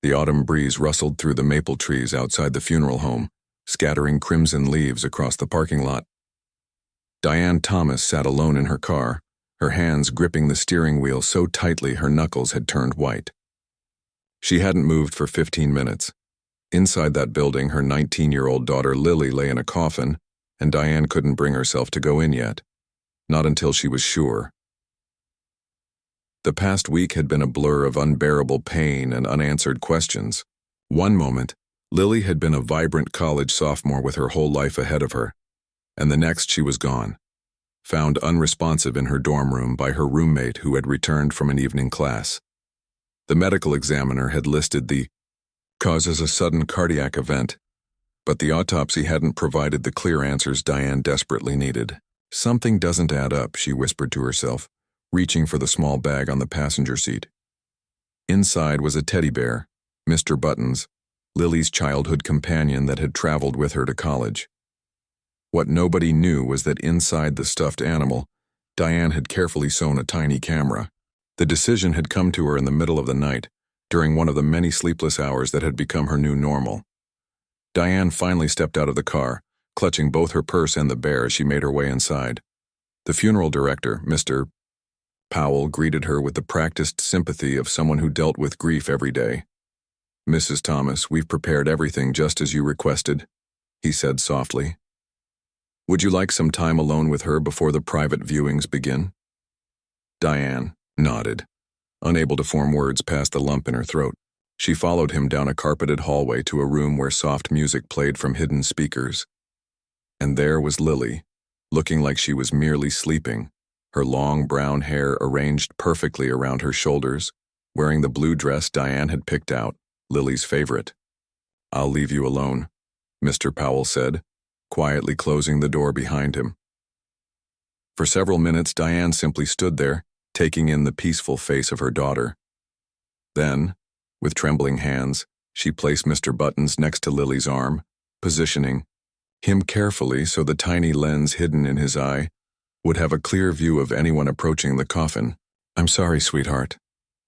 The autumn breeze rustled through the maple trees outside the funeral home, scattering crimson leaves across the parking lot. Diane Thomas sat alone in her car, her hands gripping the steering wheel so tightly her knuckles had turned white. She hadn't moved for 15 minutes. Inside that building, her 19-year-old daughter Lily lay in a coffin, and Diane couldn't bring herself to go in yet. Not until she was sure. The past week had been a blur of unbearable pain and unanswered questions. One moment, Lily had been a vibrant college sophomore with her whole life ahead of her, and the next she was gone, found unresponsive in her dorm room by her roommate who had returned from an evening class. The medical examiner had listed the cause as a sudden cardiac event, but the autopsy hadn't provided the clear answers Diane desperately needed. Something doesn't add up, she whispered to herself, reaching for the small bag on the passenger seat. Inside was a teddy bear, Mr. Buttons, Lily's childhood companion that had traveled with her to college. What nobody knew was that inside the stuffed animal, Diane had carefully sewn a tiny camera. The decision had come to her in the middle of the night, during one of the many sleepless hours that had become her new normal. Diane finally stepped out of the car, clutching both her purse and the bear as she made her way inside. The funeral director, Mr. Powell, greeted her with the practiced sympathy of someone who dealt with grief every day. "Mrs. Thomas, we've prepared everything just as you requested," he said softly. "Would you like some time alone with her before the private viewings begin?" Diane nodded, unable to form words past the lump in her throat. She followed him down a carpeted hallway to a room where soft music played from hidden speakers. And there was Lily, looking like she was merely sleeping, her long brown hair arranged perfectly around her shoulders, wearing the blue dress Diane had picked out, Lily's favorite. "I'll leave you alone," Mr. Powell said, quietly closing the door behind him. For several minutes, Diane simply stood there, taking in the peaceful face of her daughter. Then, with trembling hands, she placed Mr. Buttons next to Lily's arm, positioning him carefully so the tiny lens hidden in his eye would have a clear view of anyone approaching the coffin. "I'm sorry, sweetheart,"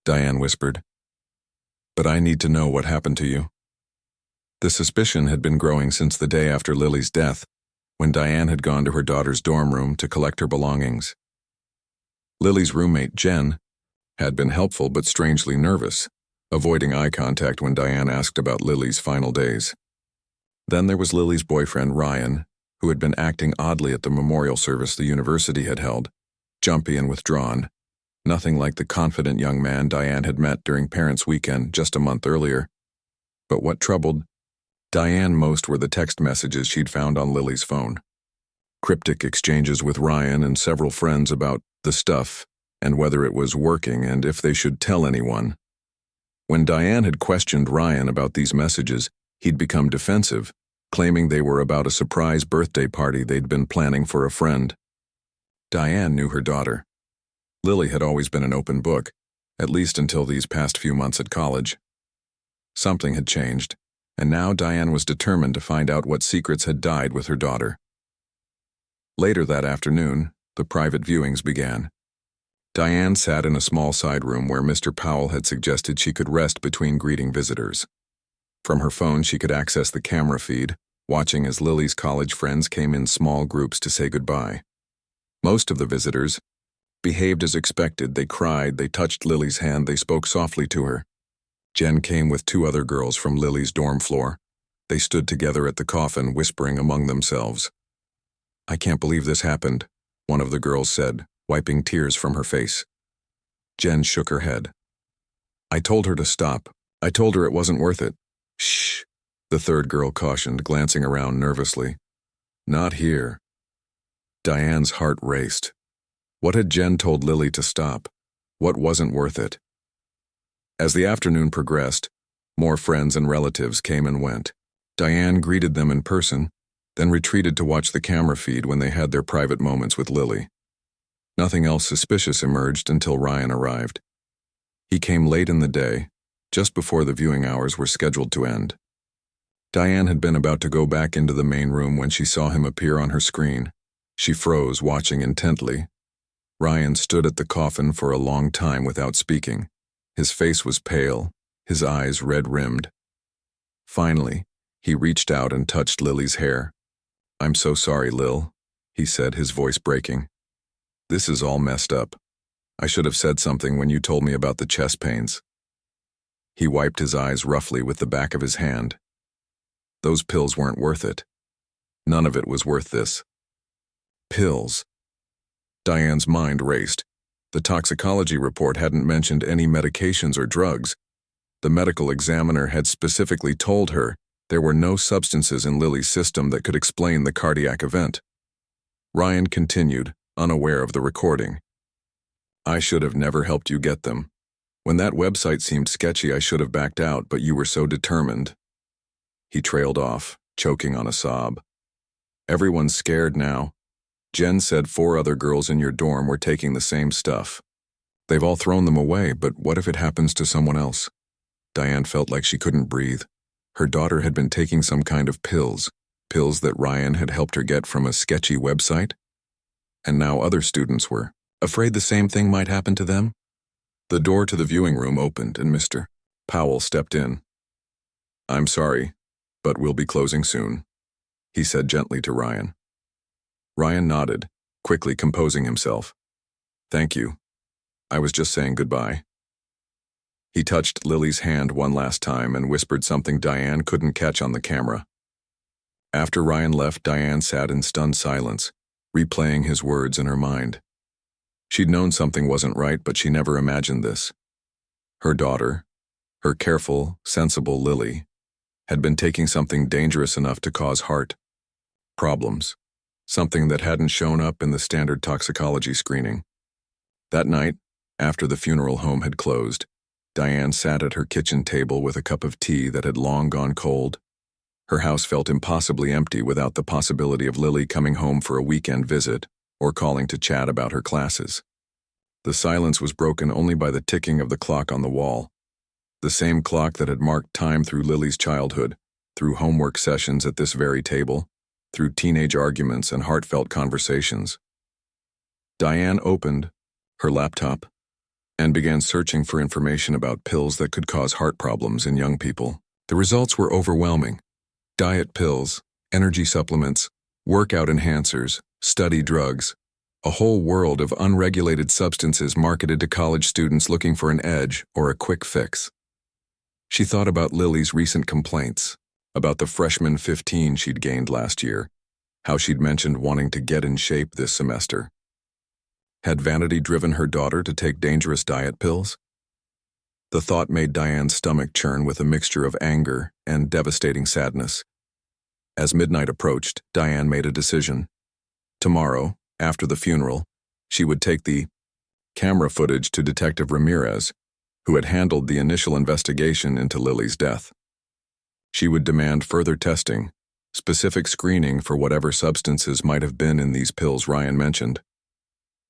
Diane whispered, "but I need to know what happened to you." The suspicion had been growing since the day after Lily's death, when Diane had gone to her daughter's dorm room to collect her belongings. Lily's roommate, Jen, had been helpful but strangely nervous, avoiding eye contact when Diane asked about Lily's final days. Then there was Lily's boyfriend, Ryan, who had been acting oddly at the memorial service the university had held, jumpy and withdrawn, nothing like the confident young man Diane had met during Parents' Weekend just a month earlier. But what troubled Diane most were the text messages she'd found on Lily's phone. Cryptic exchanges with Ryan and several friends about the stuff and whether it was working and if they should tell anyone. When Diane had questioned Ryan about these messages, he'd become defensive, claiming they were about a surprise birthday party they'd been planning for a friend. Diane knew her daughter. Lily had always been an open book, at least until these past few months at college. Something had changed, and now Diane was determined to find out what secrets had died with her daughter. Later that afternoon, the private viewings began. Diane sat in a small side room where Mr. Powell had suggested she could rest between greeting visitors. From her phone, she could access the camera feed, watching as Lily's college friends came in small groups to say goodbye. Most of the visitors behaved as expected. They cried, they touched Lily's hand, they spoke softly to her. Jen came with 2 other girls from Lily's dorm floor. They stood together at the coffin, whispering among themselves. "I can't believe this happened," one of the girls said, wiping tears from her face. Jen shook her head. "I told her to stop. I told her it wasn't worth it." "Shh," the third girl cautioned, glancing around nervously. "Not here." Diane's heart raced. What had Jen told Lily to stop? What wasn't worth it? As the afternoon progressed, more friends and relatives came and went. Diane greeted them in person, then retreated to watch the camera feed when they had their private moments with Lily. Nothing else suspicious emerged until Ryan arrived. He came late in the day, just before the viewing hours were scheduled to end. Diane had been about to go back into the main room when she saw him appear on her screen. She froze, watching intently. Ryan stood at the coffin for a long time without speaking. His face was pale, his eyes red-rimmed. Finally, he reached out and touched Lily's hair. "I'm so sorry, Lil," he said, his voice breaking. "This is all messed up. I should have said something when you told me about the chest pains." He wiped his eyes roughly with the back of his hand. Those pills weren't worth it. None of it was worth this. Pills. Diane's mind raced. The toxicology report hadn't mentioned any medications or drugs. The medical examiner had specifically told her there were no substances in Lily's system that could explain the cardiac event. Ryan continued, unaware of the recording. "I should have never helped you get them. When that website seemed sketchy, I should have backed out, but you were so determined." He trailed off, choking on a sob. "Everyone's scared now. Jen said 4 other girls in your dorm were taking the same stuff. They've all thrown them away, but what if it happens to someone else?" Diane felt like she couldn't breathe. Her daughter had been taking some kind of pills that Ryan had helped her get from a sketchy website? And now other students were afraid the same thing might happen to them? The door to the viewing room opened and Mr. Powell stepped in. "I'm sorry, but we'll be closing soon," he said gently to Ryan. Ryan nodded, quickly composing himself. "Thank you. I was just saying goodbye." He touched Lily's hand one last time and whispered something Diane couldn't catch on the camera. After Ryan left, Diane sat in stunned silence, replaying his words in her mind. She'd known something wasn't right, but she never imagined this. Her daughter, her careful, sensible Lily, had been taking something dangerous enough to cause heart problems, something that hadn't shown up in the standard toxicology screening. That night, after the funeral home had closed, Diane sat at her kitchen table with a cup of tea that had long gone cold. Her house felt impossibly empty without the possibility of Lily coming home for a weekend visit or calling to chat about her classes. The silence was broken only by the ticking of the clock on the wall, the same clock that had marked time through Lily's childhood, through homework sessions at this very table, through teenage arguments and heartfelt conversations. Diane opened her laptop and began searching for information about pills that could cause heart problems in young people. The results were overwhelming. Diet pills, energy supplements, workout enhancers, study drugs, a whole world of unregulated substances marketed to college students looking for an edge or a quick fix. She thought about Lily's recent complaints, about the freshman 15 she'd gained last year, how she'd mentioned wanting to get in shape this semester. Had vanity driven her daughter to take dangerous diet pills? The thought made Diane's stomach churn with a mixture of anger and devastating sadness. As midnight approached, Diane made a decision. Tomorrow, after the funeral, she would take the camera footage to Detective Ramirez, who had handled the initial investigation into Lily's death. She would demand further testing, specific screening for whatever substances might have been in these pills Ryan mentioned.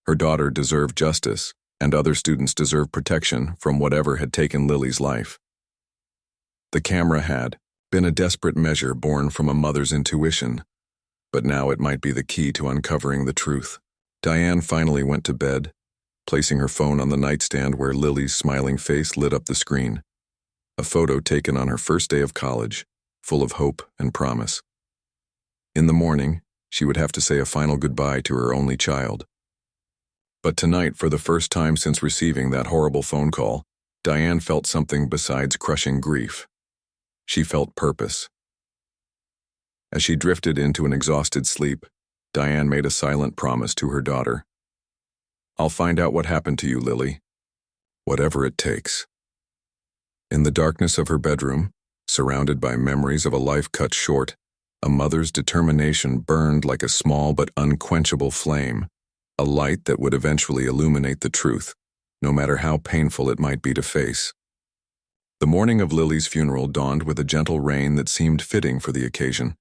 Her daughter deserved justice, and other students deserved protection from whatever had taken Lily's life. The camera had been a desperate measure born from a mother's intuition, but now it might be the key to uncovering the truth. Diane finally went to bed, placing her phone on the nightstand where Lily's smiling face lit up the screen. A photo taken on her first day of college, full of hope and promise. In the morning, she would have to say a final goodbye to her only child. But tonight, for the first time since receiving that horrible phone call, Diane felt something besides crushing grief. She felt purpose. As she drifted into an exhausted sleep, Diane made a silent promise to her daughter. "I'll find out what happened to you, Lily. Whatever it takes." In the darkness of her bedroom, surrounded by memories of a life cut short, a mother's determination burned like a small but unquenchable flame, a light that would eventually illuminate the truth, no matter how painful it might be to face. The morning of Lily's funeral dawned with a gentle rain that seemed fitting for the occasion.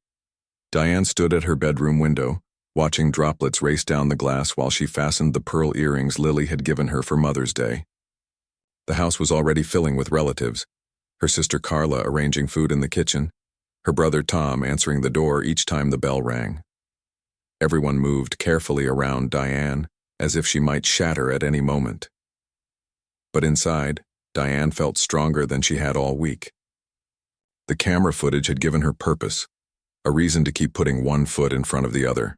Diane stood at her bedroom window, watching droplets race down the glass while she fastened the pearl earrings Lily had given her for Mother's Day. The house was already filling with relatives, her sister Carla arranging food in the kitchen, her brother Tom answering the door each time the bell rang. Everyone moved carefully around Diane, as if she might shatter at any moment. But inside, Diane felt stronger than she had all week. The camera footage had given her purpose, a reason to keep putting one foot in front of the other.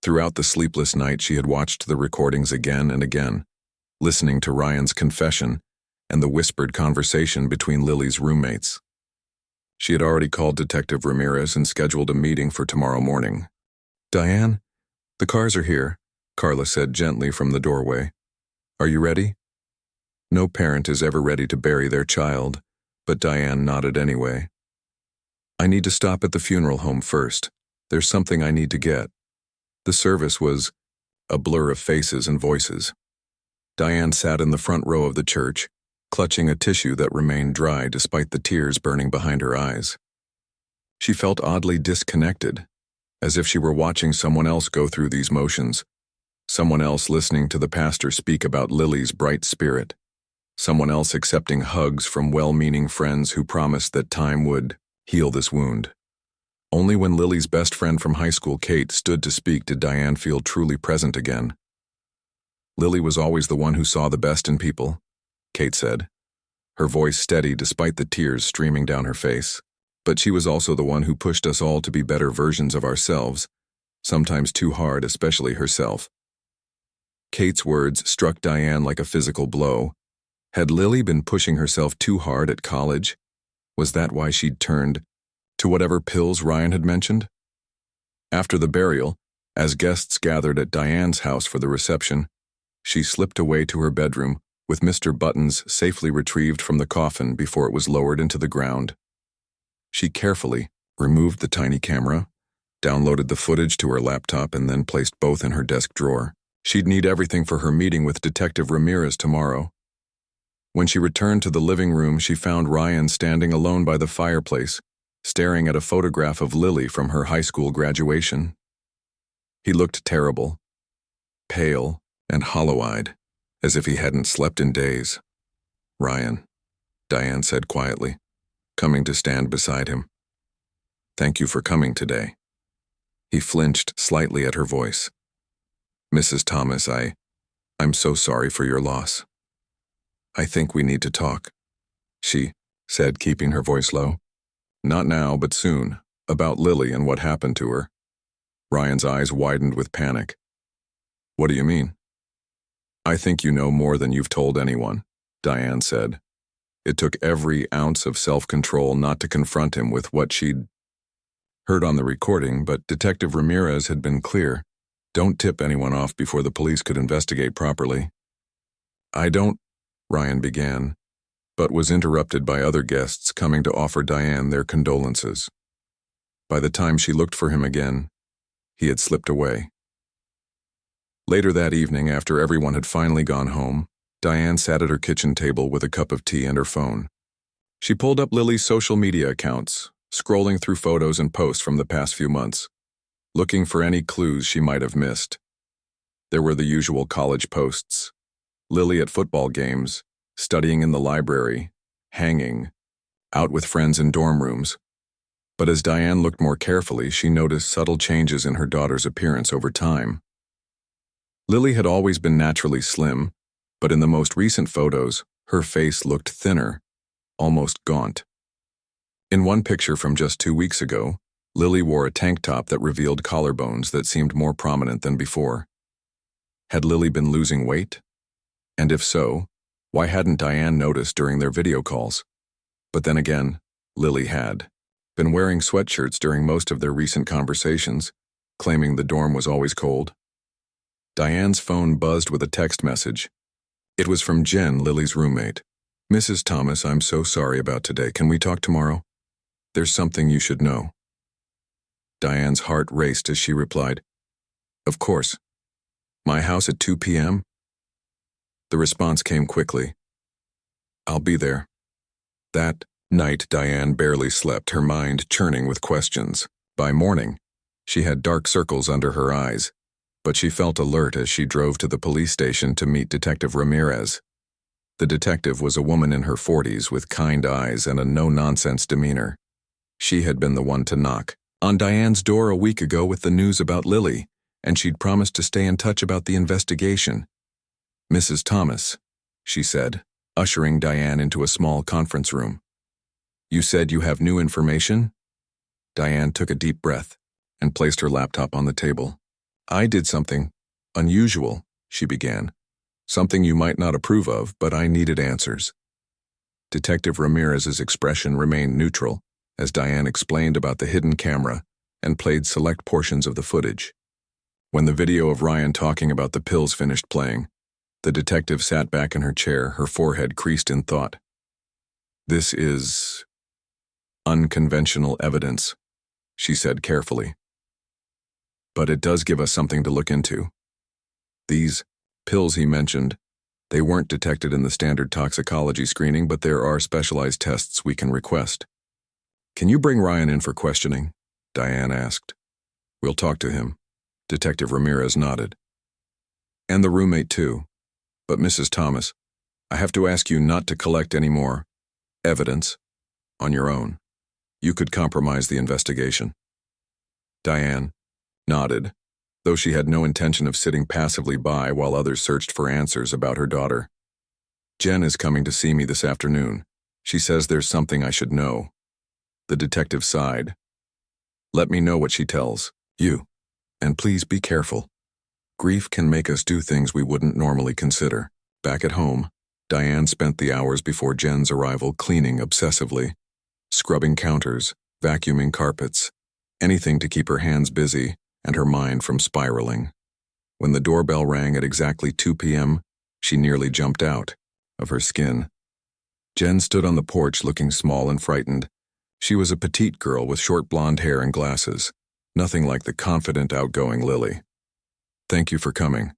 Throughout the sleepless night, she had watched the recordings again and again, listening to Ryan's confession and the whispered conversation between Lily's roommates. She had already called Detective Ramirez and scheduled a meeting for tomorrow morning. "Diane, the cars are here," Carla said gently from the doorway. "Are you ready?" No parent is ever ready to bury their child, but Diane nodded anyway. "I need to stop at the funeral home first. There's something I need to get." The service was a blur of faces and voices. Diane sat in the front row of the church, clutching a tissue that remained dry despite the tears burning behind her eyes. She felt oddly disconnected, as if she were watching someone else go through these motions, someone else listening to the pastor speak about Lily's bright spirit, someone else accepting hugs from well-meaning friends who promised that time would heal this wound. Only when Lily's best friend from high school, Kate, stood to speak did Diane feel truly present again. "Lily was always the one who saw the best in people," Kate said, her voice steady despite the tears streaming down her face. "But she was also the one who pushed us all to be better versions of ourselves, sometimes too hard, especially herself." Kate's words struck Diane like a physical blow. Had Lily been pushing herself too hard at college? Was that why she'd turned to whatever pills Ryan had mentioned? After the burial, as guests gathered at Diane's house for the reception, she slipped away to her bedroom with Mr. Buttons safely retrieved from the coffin before it was lowered into the ground. She carefully removed the tiny camera, downloaded the footage to her laptop, and then placed both in her desk drawer. She'd need everything for her meeting with Detective Ramirez tomorrow. When she returned to the living room, she found Ryan standing alone by the fireplace, staring at a photograph of Lily from her high school graduation. He looked terrible, pale and hollow-eyed, as if he hadn't slept in days. "Ryan," Diane said quietly, coming to stand beside him. "Thank you for coming today." He flinched slightly at her voice. "Mrs. Thomas, I'm so sorry for your loss. I think we need to talk," she said, keeping her voice low. "Not now, but soon, about Lily and what happened to her." Ryan's eyes widened with panic. "What do you mean?" "I think you know more than you've told anyone," Diane said. It took every ounce of self-control not to confront him with what she'd heard on the recording, but Detective Ramirez had been clear. Don't tip anyone off before the police could investigate properly. "I don't," Ryan began, but was interrupted by other guests coming to offer Diane their condolences. By the time she looked for him again, he had slipped away. Later that evening, after everyone had finally gone home, Diane sat at her kitchen table with a cup of tea and her phone. She pulled up Lily's social media accounts, scrolling through photos and posts from the past few months, looking for any clues she might have missed. There were the usual college posts: Lily at football games, studying in the library, hanging, out with friends in dorm rooms. But as Diane looked more carefully, she noticed subtle changes in her daughter's appearance over time. Lily had always been naturally slim, but in the most recent photos, her face looked thinner, almost gaunt. In one picture from just 2 weeks ago, Lily wore a tank top that revealed collarbones that seemed more prominent than before. Had Lily been losing weight? And if so, why hadn't Diane noticed during their video calls? But then again, Lily had been wearing sweatshirts during most of their recent conversations, claiming the dorm was always cold. Diane's phone buzzed with a text message. It was from Jen, Lily's roommate. "Mrs. Thomas, I'm so sorry about today. Can we talk tomorrow? There's something you should know." Diane's heart raced as she replied, "Of course. My house at 2 p.m.? The response came quickly. "I'll be there." That night, Diane barely slept, her mind churning with questions. By morning, she had dark circles under her eyes, but she felt alert as she drove to the police station to meet Detective Ramirez. The detective was a woman in her 40s with kind eyes and a no-nonsense demeanor. She had been the one to knock on Diane's door a week ago with the news about Lily, and she'd promised to stay in touch about the investigation. "Mrs. Thomas," she said, ushering Diane into a small conference room. "You said you have new information?" Diane took a deep breath and placed her laptop on the table. "I did something unusual," she began. "Something you might not approve of, but I needed answers." Detective Ramirez's expression remained neutral as Diane explained about the hidden camera and played select portions of the footage. When the video of Ryan talking about the pills finished playing, the detective sat back in her chair, her forehead creased in thought. "This is unconventional evidence," she said carefully. "But it does give us something to look into. These pills he mentioned, they weren't detected in the standard toxicology screening, but there are specialized tests we can request." "Can you bring Ryan in for questioning?" Diane asked. "We'll talk to him." Detective Ramirez nodded. "And the roommate too. But Mrs. Thomas, I have to ask you not to collect any more evidence on your own. You could compromise the investigation." Diane nodded, though she had no intention of sitting passively by while others searched for answers about her daughter. "Jen is coming to see me this afternoon. She says there's something I should know." The detective sighed. "Let me know what she tells you, and please be careful. Grief can make us do things we wouldn't normally consider." Back at home, Diane spent the hours before Jen's arrival cleaning obsessively, scrubbing counters, vacuuming carpets, anything to keep her hands busy and her mind from spiraling. When the doorbell rang at exactly 2 p.m., she nearly jumped out of her skin. Jen stood on the porch looking small and frightened. She was a petite girl with short blonde hair and glasses, nothing like the confident, outgoing Lily. "Thank you for coming,"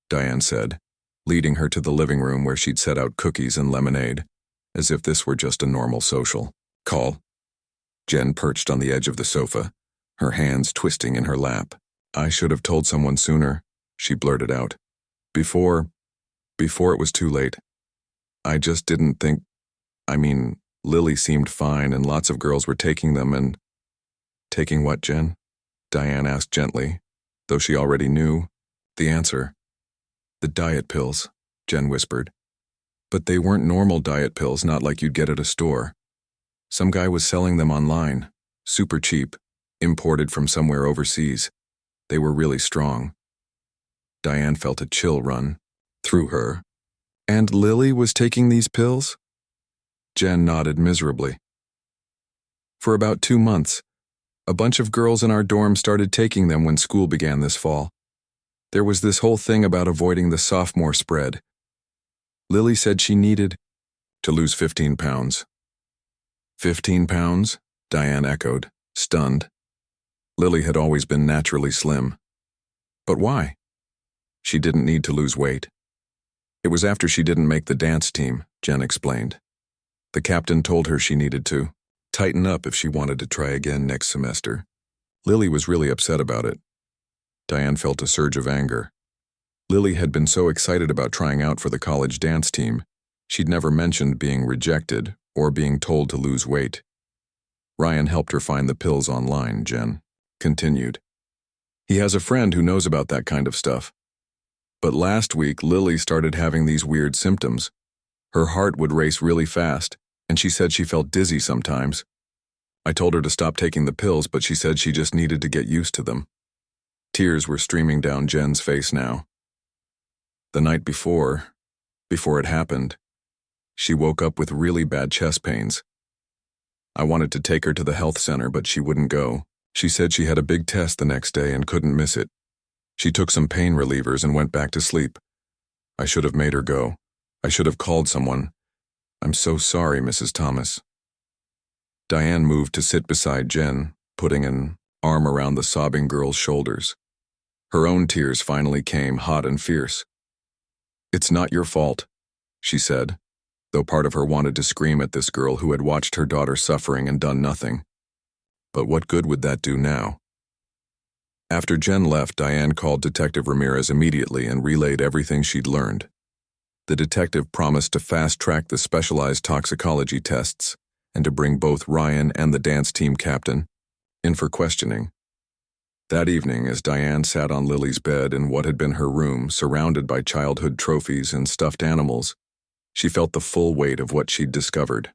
Diane said, leading her to the living room where she'd set out cookies and lemonade, as if this were just a normal social call. Jen perched on the edge of the sofa, her hands twisting in her lap. "I should have told someone sooner," she blurted out. Before it was too late. I just didn't think, Lily seemed fine and lots of girls were taking them and—" "Taking what, Jen?" Diane asked gently, though she already knew the answer. "The diet pills," Jen whispered. "But they weren't normal diet pills, not like you'd get at a store. Some guy was selling them online, super cheap, imported from somewhere overseas. They were really strong." Diane felt a chill run through her. "And Lily was taking these pills?" Jen nodded miserably. "For about 2 months. A bunch of girls in our dorm started taking them when school began this fall. There was this whole thing about avoiding the sophomore spread. Lily said she needed to lose 15 pounds. 15 pounds? Diane echoed, stunned. Lily had always been naturally slim. But why? She didn't need to lose weight. It was after she didn't make the dance team, Jen explained. The captain told her she needed to tighten up if she wanted to try again next semester. Lily was really upset about it. Diane felt a surge of anger. Lily had been so excited about trying out for the college dance team, she'd never mentioned being rejected or being told to lose weight. Ryan helped her find the pills online, Jen continued. He has a friend who knows about that kind of stuff. But last week, Lily started having these weird symptoms. Her heart would race really fast, and she said she felt dizzy sometimes. I told her to stop taking the pills, but she said she just needed to get used to them. Tears were streaming down Jen's face now. The night before it happened, she woke up with really bad chest pains. I wanted to take her to the health center, but she wouldn't go. She said she had a big test the next day and couldn't miss it. She took some pain relievers and went back to sleep. I should have made her go. I should have called someone. I'm so sorry, Mrs. Thomas. Diane moved to sit beside Jen, putting an arm around the sobbing girl's shoulders. Her own tears finally came, hot and fierce. "It's not your fault," she said, though part of her wanted to scream at this girl who had watched her daughter suffering and done nothing. But what good would that do now? After Jen left, Diane called Detective Ramirez immediately and relayed everything she'd learned. The detective promised to fast-track the specialized toxicology tests and to bring both Ryan and the dance team captain in for questioning. That evening, as Diane sat on Lily's bed in what had been her room, surrounded by childhood trophies and stuffed animals, She felt the full weight of what she'd discovered.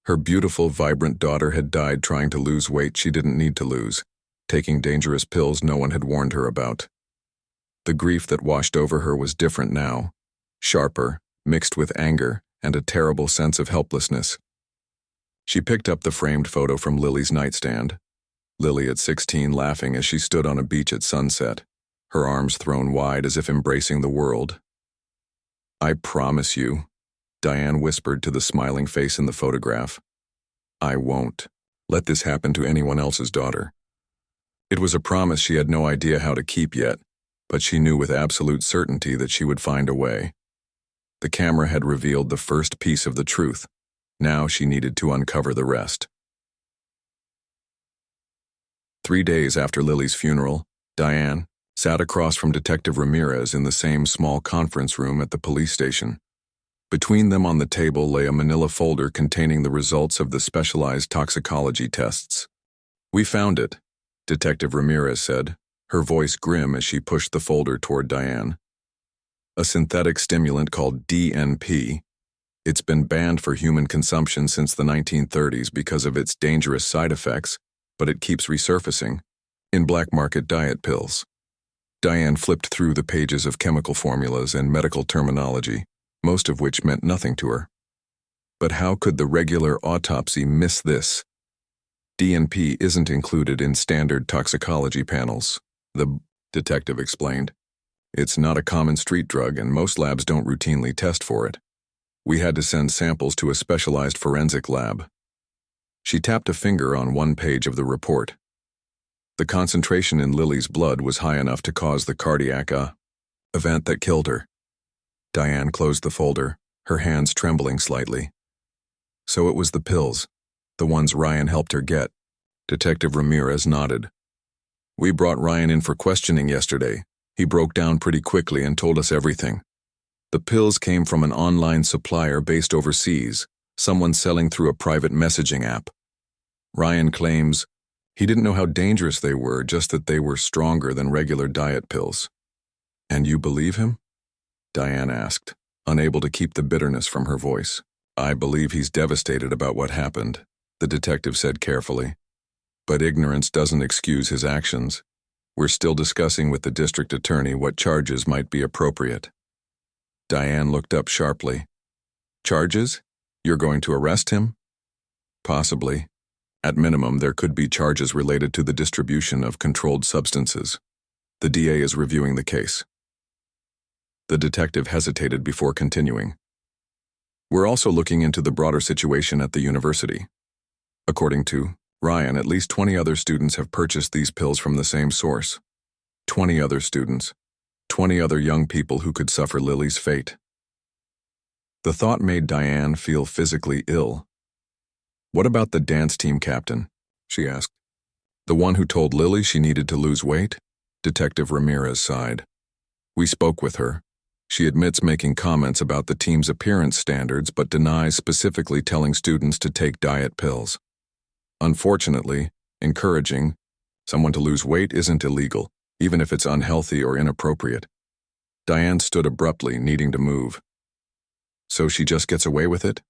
Her beautiful, vibrant daughter had died trying to lose weight she didn't need to lose, taking dangerous pills no one had warned her about. The grief that washed over her was different now, sharper, mixed with anger and a terrible sense of helplessness. She picked up the framed photo from Lily's nightstand. Lily at 16 laughing as she stood on a beach at sunset, her arms thrown wide as if embracing the world. "I promise you," Diane whispered to the smiling face in the photograph, "I won't let this happen to anyone else's daughter." It was a promise she had no idea how to keep yet, but she knew with absolute certainty that she would find a way. The camera had revealed the first piece of the truth. Now she needed to uncover the rest. 3 days after Lily's funeral, Diane sat across from Detective Ramirez in the same small conference room at the police station. Between them on the table lay a manila folder containing the results of the specialized toxicology tests. "We found it," Detective Ramirez said, her voice grim as she pushed the folder toward Diane. "A synthetic stimulant called DNP. It's been banned for human consumption since the 1930s because of its dangerous side effects, but it keeps resurfacing in black market diet pills." Diane flipped through the pages of chemical formulas and medical terminology, most of which meant nothing to her. But how could the regular autopsy miss this? DNP isn't included in standard toxicology panels, the detective explained. It's not a common street drug and most labs don't routinely test for it. We had to send samples to a specialized forensic lab. She tapped a finger on one page of the report. The concentration in Lily's blood was high enough to cause the cardiac event that killed her. Diane closed the folder, her hands trembling slightly. "So it was the pills, the ones Ryan helped her get." Detective Ramirez nodded. "We brought Ryan in for questioning yesterday. He broke down pretty quickly and told us everything. The pills came from an online supplier based overseas, someone selling through a private messaging app. Ryan claims he didn't know how dangerous they were, just that they were stronger than regular diet pills." "And you believe him?" Diane asked, unable to keep the bitterness from her voice. "I believe he's devastated about what happened," the detective said carefully. "But ignorance doesn't excuse his actions. We're still discussing with the district attorney what charges might be appropriate." Diane looked up sharply. "Charges? You're going to arrest him?" "Possibly. At minimum, there could be charges related to the distribution of controlled substances. The DA is reviewing the case." The detective hesitated before continuing. "We're also looking into the broader situation at the university. According to Ryan, at least 20 other students have purchased these pills from the same source. 20 other students. 20 other young people who could suffer Lily's fate." The thought made Diane feel physically ill. "What about the dance team captain?" she asked. "The one who told Lily she needed to lose weight?" Detective Ramirez sighed. "We spoke with her. She admits making comments about the team's appearance standards but denies specifically telling students to take diet pills. Unfortunately, encouraging someone to lose weight isn't illegal, even if it's unhealthy or inappropriate." Diane stood abruptly, needing to move. "So she just gets away with it?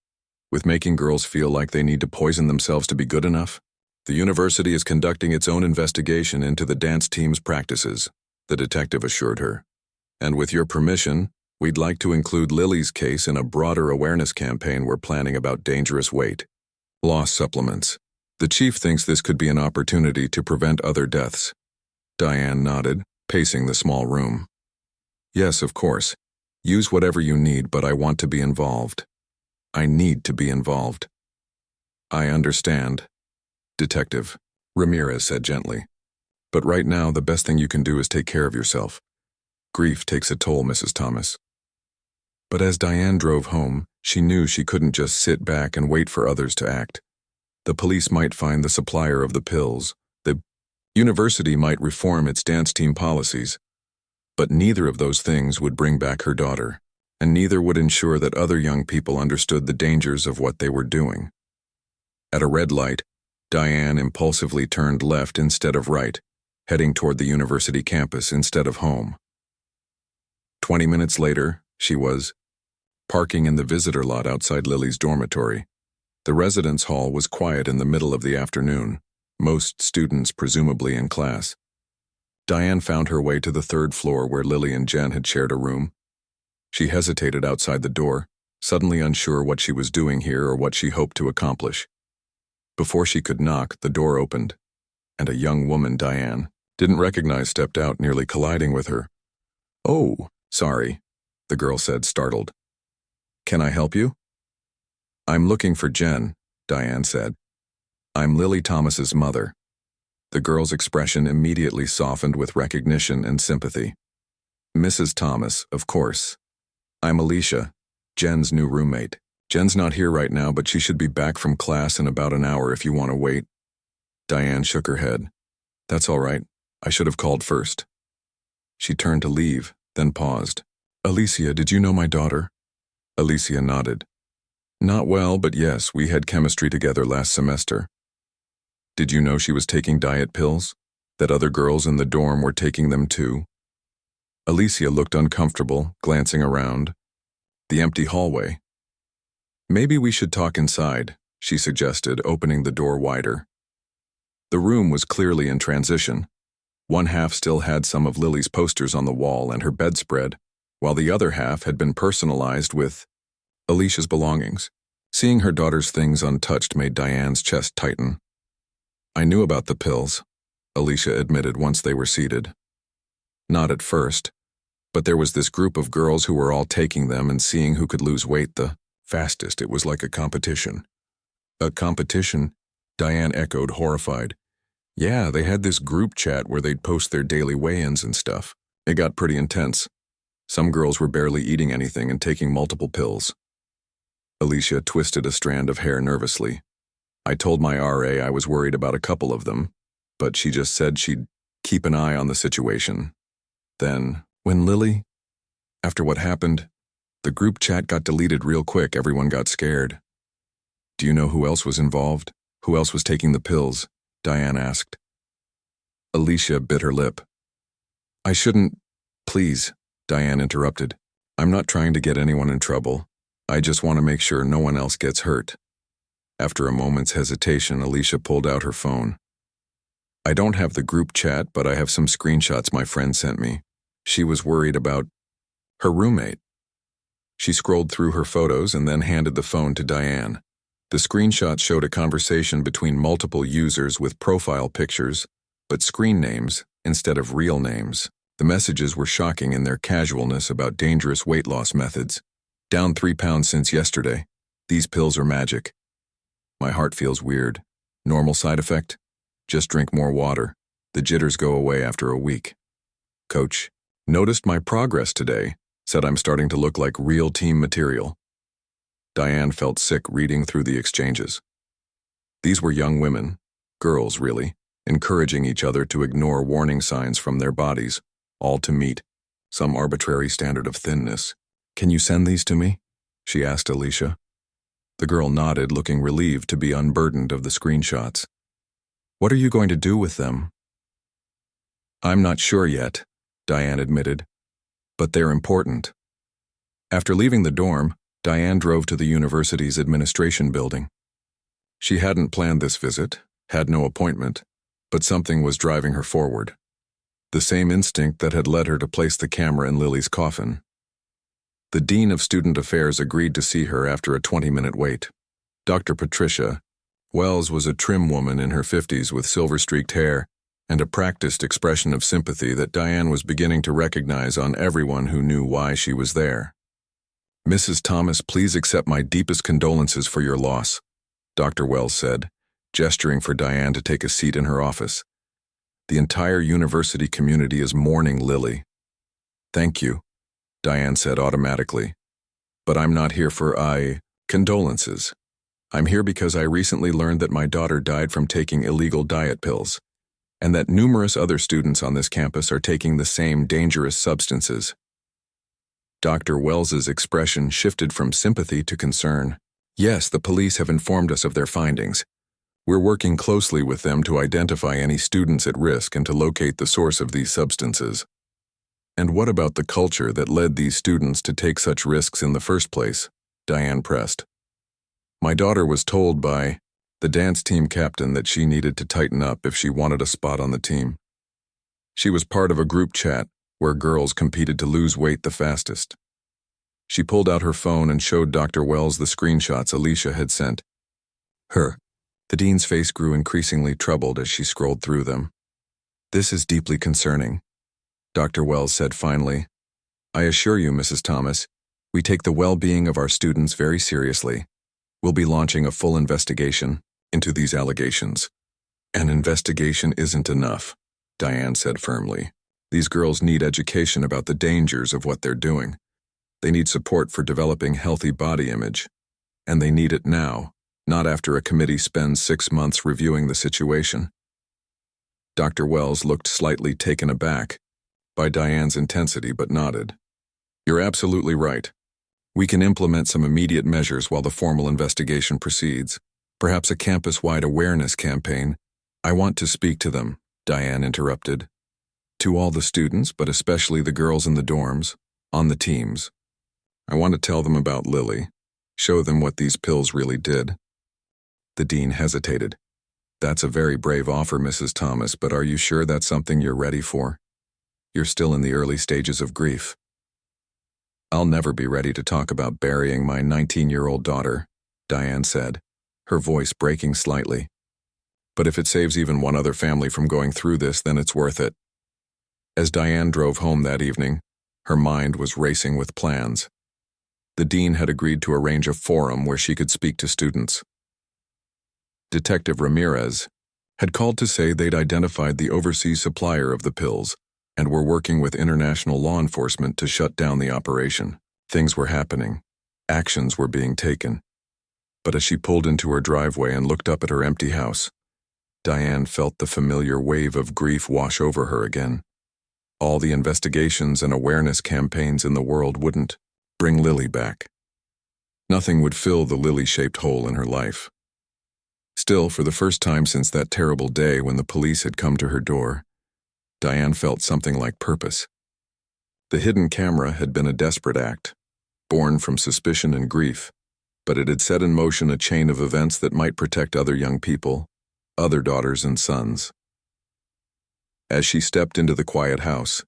With making girls feel like they need to poison themselves to be good enough?" "The university is conducting its own investigation into the dance team's practices," the detective assured her. "And with your permission, we'd like to include Lily's case in a broader awareness campaign we're planning about dangerous weight loss supplements. The chief thinks this could be an opportunity to prevent other deaths." Diane nodded, pacing the small room. "Yes, of course. Use whatever you need, but I want to be involved. I need to be involved." "I understand, Detective," Ramirez said gently. "But right now, the best thing you can do is take care of yourself. Grief takes a toll, Mrs. Thomas." But as Diane drove home, she knew she couldn't just sit back and wait for others to act. The police might find the supplier of the pills. The university might reform its dance team policies. But neither of those things would bring back her daughter, and neither would ensure that other young people understood the dangers of what they were doing. At a red light, Diane impulsively turned left instead of right, heading toward the university campus instead of home. 20 minutes later, she was parking in the visitor lot outside Lily's dormitory. The residence hall was quiet in the middle of the afternoon, most students presumably in class. Diane found her way to the third floor where Lily and Jen had shared a room. She hesitated outside the door, suddenly unsure what she was doing here or what she hoped to accomplish. Before she could knock, the door opened, and a young woman Diane didn't recognize stepped out, nearly colliding with her. "Oh, sorry," the girl said, startled. "Can I help you?" "I'm looking for Jen," Diane said. "I'm Lily Thomas's mother." The girl's expression immediately softened with recognition and sympathy. "Mrs. Thomas, of course. I'm Alicia, Jen's new roommate. Jen's not here right now, but she should be back from class in about an hour if you want to wait." Diane shook her head. "That's all right. I should have called first." She turned to leave, then paused. "Alicia, did you know my daughter?" Alicia nodded. "Not well, but yes, we had chemistry together last semester." "Did you know she was taking diet pills? That other girls in the dorm were taking them too?" Alicia looked uncomfortable, glancing around. The empty hallway. "Maybe we should talk inside," she suggested, opening the door wider. The room was clearly in transition. One half still had some of Lily's posters on the wall and her bedspread, while the other half had been personalized with Alicia's belongings. Seeing her daughter's things untouched made Diane's chest tighten. "I knew about the pills," Alicia admitted once they were seated. "Not at first, but there was this group of girls who were all taking them and seeing who could lose weight the fastest. It was like a competition." "A competition?" Diane echoed, horrified. "Yeah, they had this group chat where they'd post their daily weigh-ins and stuff. It got pretty intense. Some girls were barely eating anything and taking multiple pills." Alicia twisted a strand of hair nervously. "I told my RA I was worried about a couple of them, but she just said she'd keep an eye on the situation. Then, when Lily, after what happened, the group chat got deleted real quick. Everyone got scared." "Do you know who else was involved? Who else was taking the pills?" Diane asked. Alicia bit her lip. "I shouldn't—" "Please," Diane interrupted. "I'm not trying to get anyone in trouble. I just want to make sure no one else gets hurt." After a moment's hesitation, Alicia pulled out her phone. "I don't have the group chat, but I have some screenshots my friend sent me. She was worried about her roommate." She scrolled through her photos and then handed the phone to Diane. The screenshot showed a conversation between multiple users with profile pictures, but screen names instead of real names. The messages were shocking in their casualness about dangerous weight loss methods. "Down 3 pounds since yesterday. These pills are magic. My heart feels weird. Normal side effect? Just drink more water. The jitters go away after a week. Coach, noticed my progress today. Said I'm starting to look like real team material." Diane felt sick reading through the exchanges. These were young women, girls really, encouraging each other to ignore warning signs from their bodies, all to meet some arbitrary standard of thinness. "Can you send these to me?" she asked Alicia. The girl nodded, looking relieved to be unburdened of the screenshots. "What are you going to do with them?" "I'm not sure yet," Diane admitted, "but they're important." After leaving the dorm, Diane drove to the university's administration building. She hadn't planned this visit, had no appointment, but something was driving her forward. The same instinct that had led her to place the camera in Lily's coffin. The Dean of Student Affairs agreed to see her after a 20-minute wait. Dr. Patricia Wells was a trim woman in her 50s with silver-streaked hair and a practiced expression of sympathy that Diane was beginning to recognize on everyone who knew why she was there. "Mrs. Thomas, please accept my deepest condolences for your loss," Dr. Wells said, gesturing for Diane to take a seat in her office. "The entire university community is mourning Lily." "Thank you," Diane said automatically. "But I'm not here for condolences. I'm here because I recently learned that my daughter died from taking illegal diet pills, and that numerous other students on this campus are taking the same dangerous substances." Dr. Wells's expression shifted from sympathy to concern. "Yes, the police have informed us of their findings. We're working closely with them to identify any students at risk and to locate the source of these substances." And what about the culture that led these students to take such risks in the first place? Diane pressed. My daughter was told by the dance team captain that she needed to tighten up if she wanted a spot on the team. She was part of a group chat where girls competed to lose weight the fastest. She pulled out her phone and showed Dr. Wells the screenshots Alicia had sent her. The dean's face grew increasingly troubled as she scrolled through them. This is deeply concerning, Dr. Wells said finally. I assure you, Mrs. Thomas, we take the well-being of our students very seriously. We'll be launching a full investigation into these allegations. An investigation isn't enough, Diane said firmly. These girls need education about the dangers of what they're doing. They need support for developing healthy body image. And they need it now, not after a committee spends 6 months reviewing the situation. Dr. Wells looked slightly taken aback by Diane's intensity but nodded. You're absolutely right. We can implement some immediate measures while the formal investigation proceeds. Perhaps a campus-wide awareness campaign. I want to speak to them, Diane interrupted. To all the students, but especially the girls in the dorms, on the teams. I want to tell them about Lily, show them what these pills really did. The dean hesitated. That's a very brave offer, Mrs. Thomas, but are you sure that's something you're ready for? You're still in the early stages of grief. I'll never be ready to talk about burying my 19-year-old daughter, Diane said, her voice breaking slightly. But if it saves even one other family from going through this, then it's worth it. As Diane drove home that evening, her mind was racing with plans. The dean had agreed to arrange a forum where she could speak to students. Detective Ramirez had called to say they'd identified the overseas supplier of the pills and were working with international law enforcement to shut down the operation. Things were happening. Actions were being taken. But as she pulled into her driveway and looked up at her empty house, Diane felt the familiar wave of grief wash over her again. All the investigations and awareness campaigns in the world wouldn't bring Lily back. Nothing would fill the lily-shaped hole in her life. Still, for the first time since that terrible day when the police had come to her door, Diane felt something like purpose. The hidden camera had been a desperate act, born from suspicion and grief, but it had set in motion a chain of events that might protect other young people, other daughters and sons. As she stepped into the quiet house,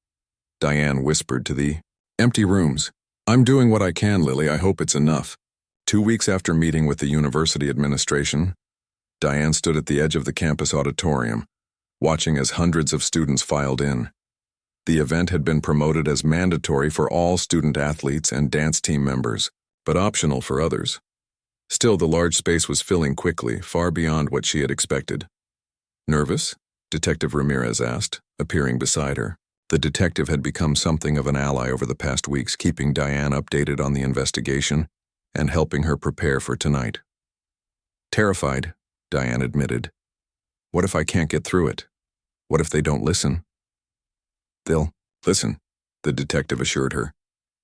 Diane whispered to the empty rooms, I'm doing what I can, Lily. I hope it's enough. 2 weeks after meeting with the university administration, Diane stood at the edge of the campus auditorium, watching as hundreds of students filed in. The event had been promoted as mandatory for all student athletes and dance team members, but optional for others. Still, the large space was filling quickly, far beyond what she had expected. Nervous? Detective Ramirez asked, appearing beside her. The detective had become something of an ally over the past weeks, keeping Diane updated on the investigation and helping her prepare for tonight. Terrified, Diane admitted. What if I can't get through it? What if they don't listen? They'll listen, the detective assured her.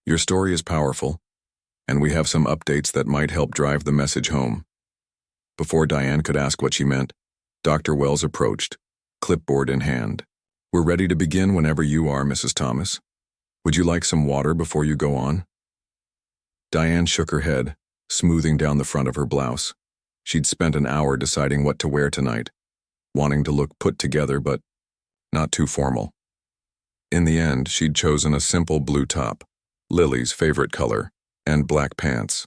Your story is powerful, and we have some updates that might help drive the message home. Before Diane could ask what she meant, Dr. Wells approached, clipboard in hand. We're ready to begin whenever you are, Mrs. Thomas. Would you like some water before you go on? Diane shook her head, smoothing down the front of her blouse. She'd spent an hour deciding what to wear tonight, wanting to look put together but not too formal. In the end, she'd chosen a simple blue top, Lily's favorite color, and black pants.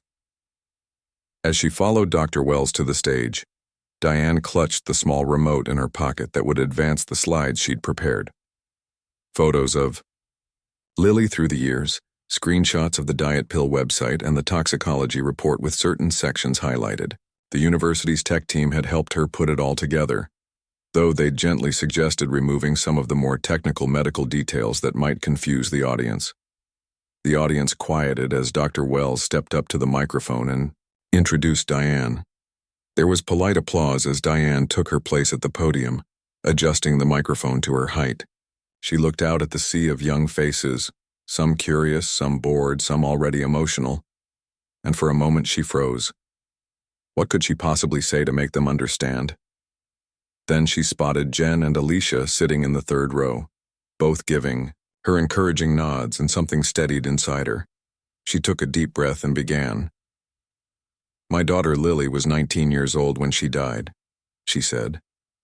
As she followed Dr. Wells to the stage, Diane clutched the small remote in her pocket that would advance the slides she'd prepared. Photos of Lily through the years, screenshots of the diet pill website and the toxicology report with certain sections highlighted. The university's tech team had helped her put it all together, though they'd gently suggested removing some of the more technical medical details that might confuse the audience. The audience quieted as Dr. Wells stepped up to the microphone and introduced Diane. There was polite applause as Diane took her place at the podium, adjusting the microphone to her height. She looked out at the sea of young faces, some curious, some bored, some already emotional, and for a moment she froze. What could she possibly say to make them understand? Then she spotted Jen and Alicia sitting in the third row, both giving Her encouraging nods and something steadied inside her. She took a deep breath and began. My daughter Lily was 19 years old when she died, she said,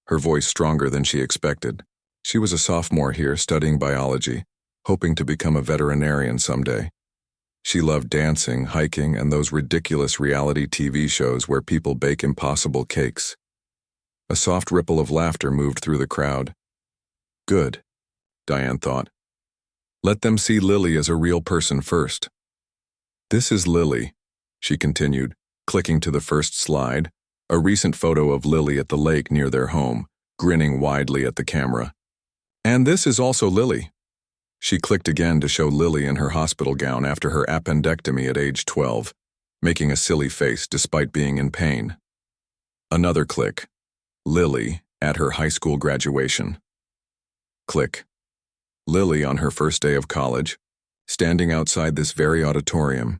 her voice stronger than she expected. She was a sophomore here studying biology, hoping to become a veterinarian someday. She loved dancing, hiking, and those ridiculous reality TV shows where people bake impossible cakes. A soft ripple of laughter moved through the crowd. Good, Diane thought. Let them see Lily as a real person first. This is Lily, she continued, clicking to the first slide, a recent photo of Lily at the lake near their home, grinning widely at the camera. And this is also Lily. She clicked again to show Lily in her hospital gown after her appendectomy at age 12, making a silly face despite being in pain. Another click. Lily at her high school graduation. Click. Lily on her first day of college, standing outside this very auditorium.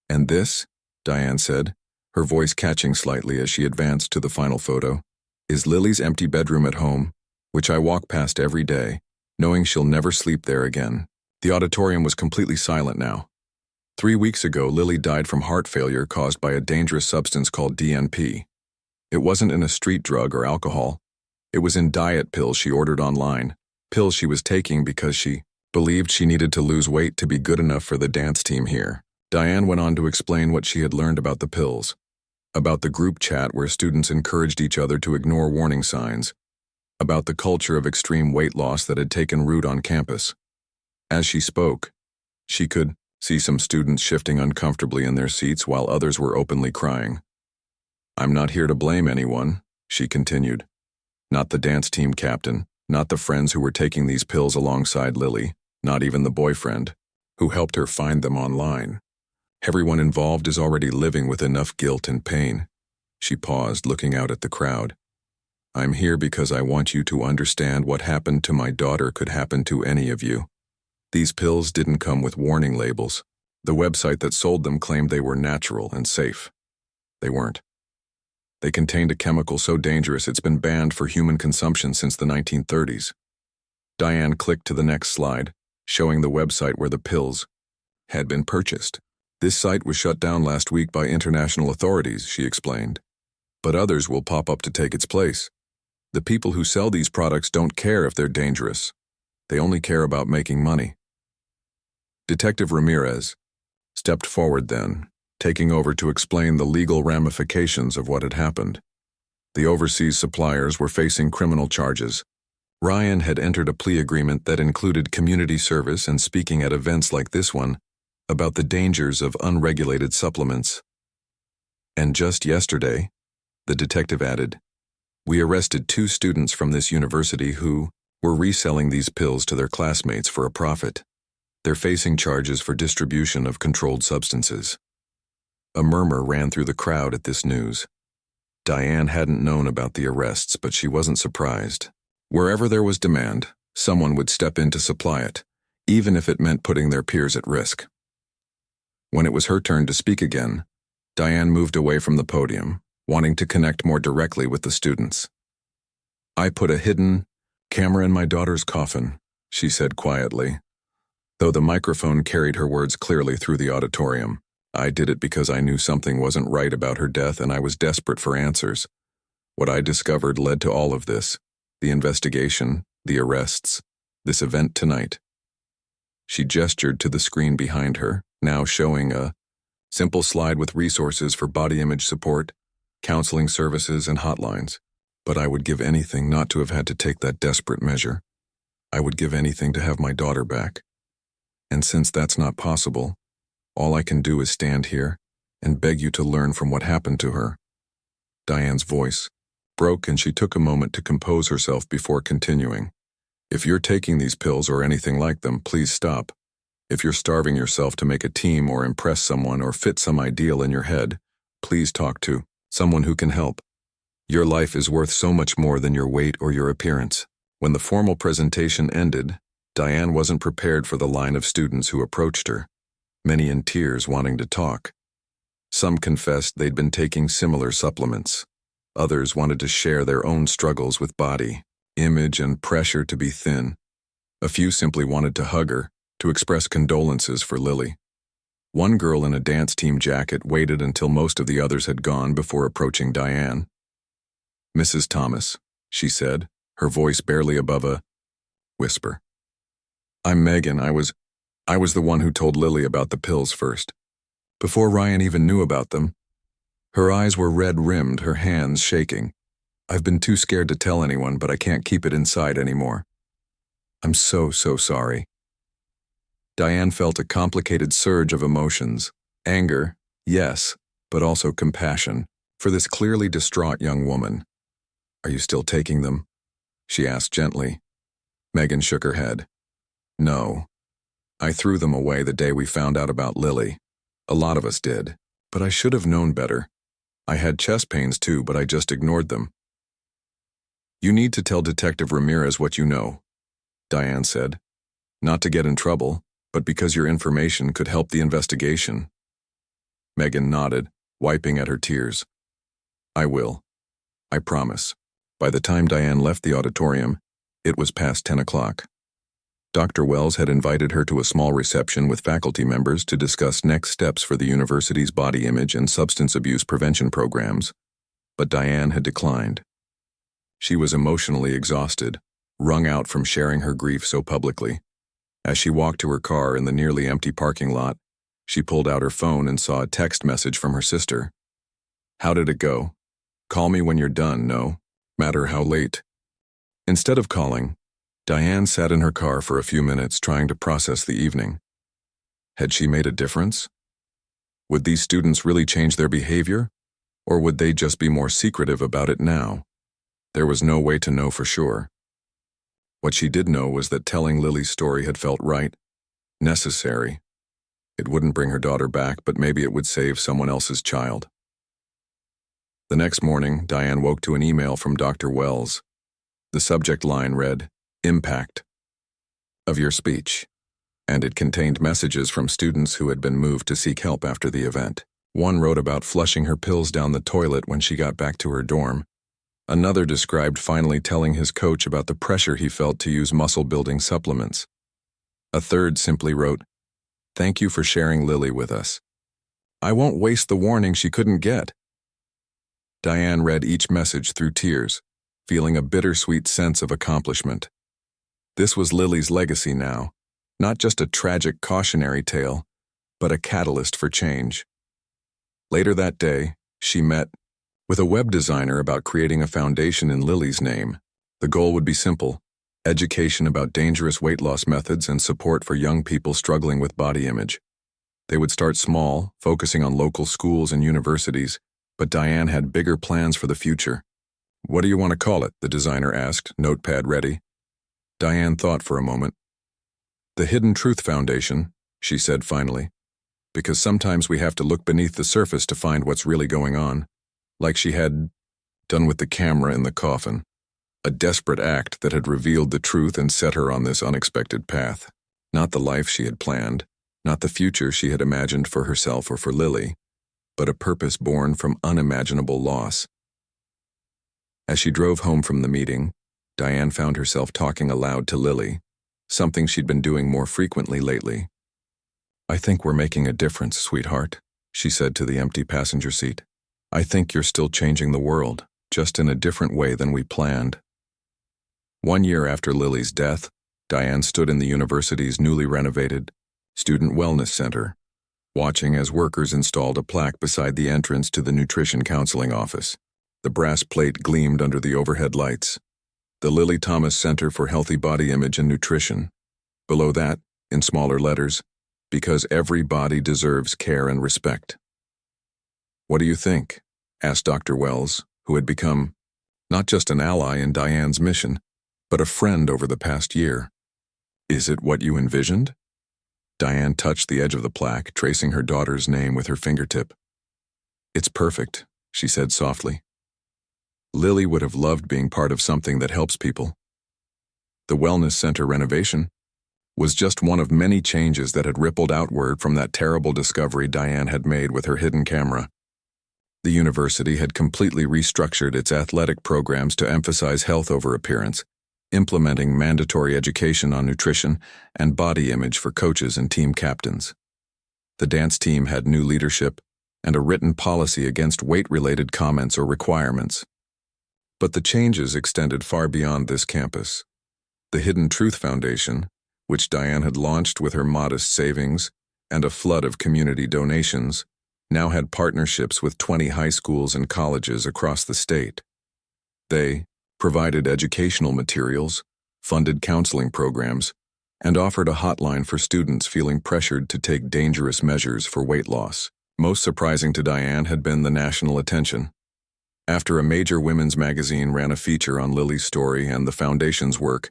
And this, Diane said, her voice catching slightly as she advanced to the final photo, is Lily's empty bedroom at home, which I walk past every day, knowing she'll never sleep there again. The auditorium was completely silent now. 3 weeks ago, Lily died from heart failure caused by a dangerous substance called DNP. It wasn't in a street drug or alcohol. It was in diet pills she ordered online, pills she was taking because she believed she needed to lose weight to be good enough for the dance team here. Diane went on to explain what she had learned about the pills, about the group chat where students encouraged each other to ignore warning signs, about the culture of extreme weight loss that had taken root on campus. As she spoke, she could see some students shifting uncomfortably in their seats while others were openly crying. I'm not here to blame anyone, she continued. Not the dance team captain, not the friends who were taking these pills alongside Lily, not even the boyfriend, who helped her find them online. Everyone involved is already living with enough guilt and pain. She paused, looking out at the crowd. I'm here because I want you to understand what happened to my daughter could happen to any of you. These pills didn't come with warning labels. The website that sold them claimed they were natural and safe. They weren't. They contained a chemical so dangerous it's been banned for human consumption since the 1930s. Diane clicked to the next slide, showing the website where the pills had been purchased. This site was shut down last week by international authorities, she explained. But others will pop up to take its place. The people who sell these products don't care if they're dangerous. They only care about making money. Detective Ramirez stepped forward then, taking over to explain the legal ramifications of what had happened. The overseas suppliers were facing criminal charges. Ryan had entered a plea agreement that included community service and speaking at events like this one about the dangers of unregulated supplements. And just yesterday, the detective added, we arrested 2 students from this university who were reselling these pills to their classmates for a profit. They're facing charges for distribution of controlled substances. A murmur ran through the crowd at this news. Diane hadn't known about the arrests, but she wasn't surprised. Wherever there was demand, someone would step in to supply it, even if it meant putting their peers at risk. When it was her turn to speak again, Diane moved away from the podium, wanting to connect more directly with the students. I put a hidden camera in my daughter's coffin, she said quietly. Though the microphone carried her words clearly through the auditorium, I did it because I knew something wasn't right about her death and I was desperate for answers. What I discovered led to all of this, the investigation, the arrests, this event tonight. She gestured to the screen behind her, now showing a simple slide with resources for body image support, counseling services, and hotlines. But I would give anything not to have had to take that desperate measure. I would give anything to have my daughter back. And since that's not possible, all I can do is stand here and beg you to learn from what happened to her. Diane's voice broke and she took a moment to compose herself before continuing. If you're taking these pills or anything like them, please stop. If you're starving yourself to make a team or impress someone or fit some ideal in your head, please talk to someone who can help. Your life is worth so much more than your weight or your appearance. When the formal presentation ended, Diane wasn't prepared for the line of students who approached her, many in tears wanting to talk. Some confessed they'd been taking similar supplements. Others wanted to share their own struggles with body, image, and pressure to be thin. A few simply wanted to hug her, to express condolences for Lily. One girl in a dance team jacket waited until most of the others had gone before approaching Diane. "Mrs. Thomas," she said, her voice barely above a whisper. "I'm Megan. I was the one who told Lily about the pills first. Before Ryan even knew about them." Her eyes were red-rimmed, her hands shaking. "I've been too scared to tell anyone, but I can't keep it inside anymore. I'm so sorry." Diane felt a complicated surge of emotions. Anger, yes, but also compassion for this clearly distraught young woman. "Are you still taking them?" she asked gently. Megan shook her head. "No. I threw them away the day we found out about Lily. A lot of us did, but I should have known better. I had chest pains too, but I just ignored them." "You need to tell Detective Ramirez what you know," Diane said. "Not to get in trouble, but because your information could help the investigation." Megan nodded, wiping at her tears. "I will. I promise." By the time Diane left the auditorium, it was past 10 o'clock. Dr. Wells had invited her to a small reception with faculty members to discuss next steps for the university's body image and substance abuse prevention programs, but Diane had declined. She was emotionally exhausted, wrung out from sharing her grief so publicly. As she walked to her car in the nearly empty parking lot, she pulled out her phone and saw a text message from her sister. "How did it go? Call me when you're done, no matter how late." Instead of calling, Diane sat in her car for a few minutes trying to process the evening. Had she made a difference? Would these students really change their behavior, or would they just be more secretive about it now? There was no way to know for sure. What she did know was that telling Lily's story had felt right, necessary. It wouldn't bring her daughter back, but maybe it would save someone else's child. The next morning, Diane woke to an email from Dr. Wells. The subject line read, "Impact of your speech," and it contained messages from students who had been moved to seek help after the event. One wrote about flushing her pills down the toilet when she got back to her dorm. Another described finally telling his coach about the pressure he felt to use muscle-building supplements. A third simply wrote, "Thank you for sharing Lily with us. I won't waste the warning she couldn't get." Diane read each message through tears, feeling a bittersweet sense of accomplishment. This was Lily's legacy now, not just a tragic cautionary tale, but a catalyst for change. Later that day, she met with a web designer about creating a foundation in Lily's name. The goal would be simple: education about dangerous weight loss methods and support for young people struggling with body image. They would start small, focusing on local schools and universities, but Diane had bigger plans for the future. "What do you want to call it?" the designer asked, notepad ready. Diane thought for a moment. "The Hidden Truth Foundation," she said finally, "because sometimes we have to look beneath the surface to find what's really going on, like she had done with the camera in the coffin. A desperate act that had revealed the truth and set her on this unexpected path. Not the life she had planned, not the future she had imagined for herself or for Lily, but a purpose born from unimaginable loss." As she drove home from the meeting, Diane found herself talking aloud to Lily, something she'd been doing more frequently lately. "I think we're making a difference, sweetheart," she said to the empty passenger seat. "I think you're still changing the world, just in a different way than we planned." 1 year after Lily's death, Diane stood in the university's newly renovated Student Wellness Center, watching as workers installed a plaque beside the entrance to the nutrition counseling office. The brass plate gleamed under the overhead lights. The Lily Thomas Center for Healthy Body Image and Nutrition. Below that, in smaller letters, "Because every body deserves care and respect." "What do you think?" asked Dr. Wells, who had become not just an ally in Diane's mission, but a friend over the past year. "Is it what you envisioned?" Diane touched the edge of the plaque, tracing her daughter's name with her fingertip. "It's perfect," she said softly. "Lily would have loved being part of something that helps people." The Wellness Center renovation was just one of many changes that had rippled outward from that terrible discovery Diane had made with her hidden camera. The university had completely restructured its athletic programs to emphasize health over appearance, implementing mandatory education on nutrition and body image for coaches and team captains. The dance team had new leadership and a written policy against weight-related comments or requirements. But the changes extended far beyond this campus. The Hidden Truth Foundation, which Diane had launched with her modest savings and a flood of community donations, now had partnerships with 20 high schools and colleges across the state. They provided educational materials, funded counseling programs, and offered a hotline for students feeling pressured to take dangerous measures for weight loss. Most surprising to Diane had been the national attention. After a major women's magazine ran a feature on Lily's story and the foundation's work,